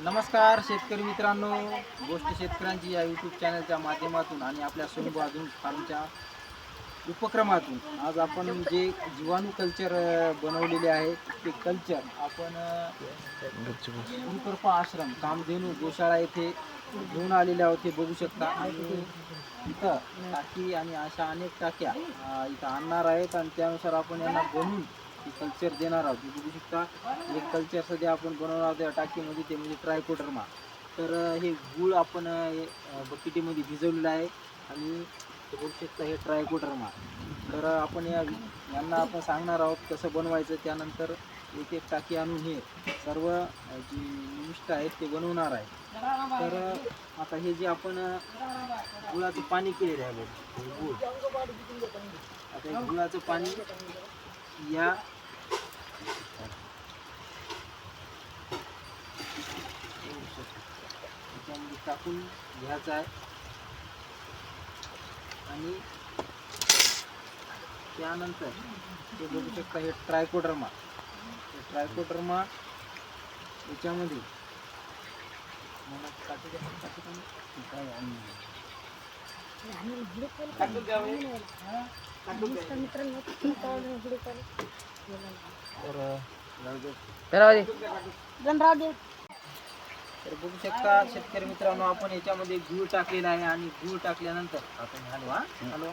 नमस्कार शेतकरी मित्रांनो, गोष्ट शेतकऱ्यांची या यूट्यूब चॅनलच्या माध्यमातून आणि आपल्या सोनू अजून फार्मच्या उपक्रमातून आज आपण जे जीवाणू कल्चर बनवलेले आहे ते कल्चर आपण गुरुकृपा आश्रम कामधेनू गोशाळा येथे घेऊन आलेले आहोत. ते बघू शकता आणि इथं टाकी आणि अशा अनेक टाक्या इथं आणणार आहेत आणि त्यानुसार आपण यांना बनवून कल्चर देणार आहोत. बघू शकता एक कल्चर सध्या आपण बनवणार आहोत या टाकीमध्ये, ते म्हणजे ट्रायकोडर्मा. तर हे गूळ आपण बकेटीमध्ये भिजवलेलं आहे आणि बघू शकता हे ट्रायकोडर्मा. तर आपण यांना आपण सांगणार आहोत कसं बनवायचं. त्यानंतर एक एक टाकी आणून हे सर्व जी निविष्ट आहेत ते बनवणार आहे. तर आता हे जे आपण गुळाचं पाणी केलेलं आहे गूळ, आता हे गुळाचं पाणी या त्यामध्ये टाकून घ्यायचं आहे आणि त्यानंतर ते बघू शकता हे ट्रायकोडर्मा याच्यामध्ये तर बघू शकता शेतकरी मित्रांनो, आपण याच्यामध्ये गूळ टाकलेला आहे आणि गूळ टाकल्यानंतर आपण हॅलो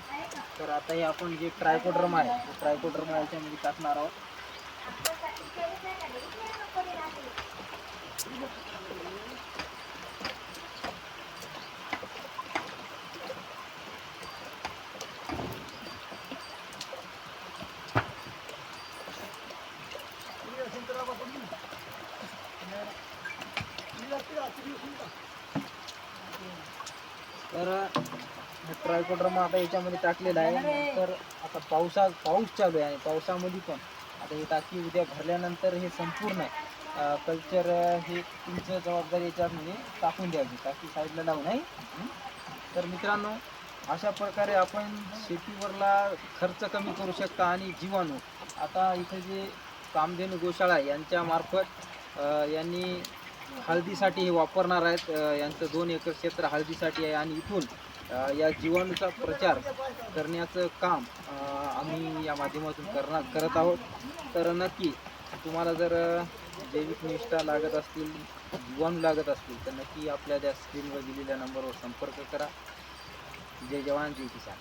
तर आता हे आपण जे ट्रायकोडर्मा आहे ट्रायकोडर्मा याच्यामध्ये टाकणार आहोत. तर ट्रायकोडर्मा आता याच्यामध्ये टाकलेला आहे. तर आता पाऊस चालू आहे आणि पावसामध्ये पण आता ही टाकी उद्या भरल्यानंतर हे संपूर्ण कल्चर हे तुमचं जबाबदारी याच्यात म्हणजे टाकून द्यावी, टाकी साईडला लावून नाही. तर मित्रांनो, अशा प्रकारे आपण शेतीवरला खर्च कमी करू शकता आणि जीवाणू आता इथे जे कामधेनू गोशाळा यांच्या मार्फत यांनी हळदीसाठी हे वापरणार आहेत. यांचं 2 एकर क्षेत्र हळदीसाठी आहे आणि इथून या जीवाणूचा प्रचार करण्याचं काम आम्ही या माध्यमातून करत आहोत. तर नक्की तुम्हाला जर जैविक निष्ठा लागत असतील, जीवाणू लागत असतील तर नक्की आपल्या त्या स्क्रीनवर दिलेल्या नंबरवर संपर्क करा. जय जवान जय किसान.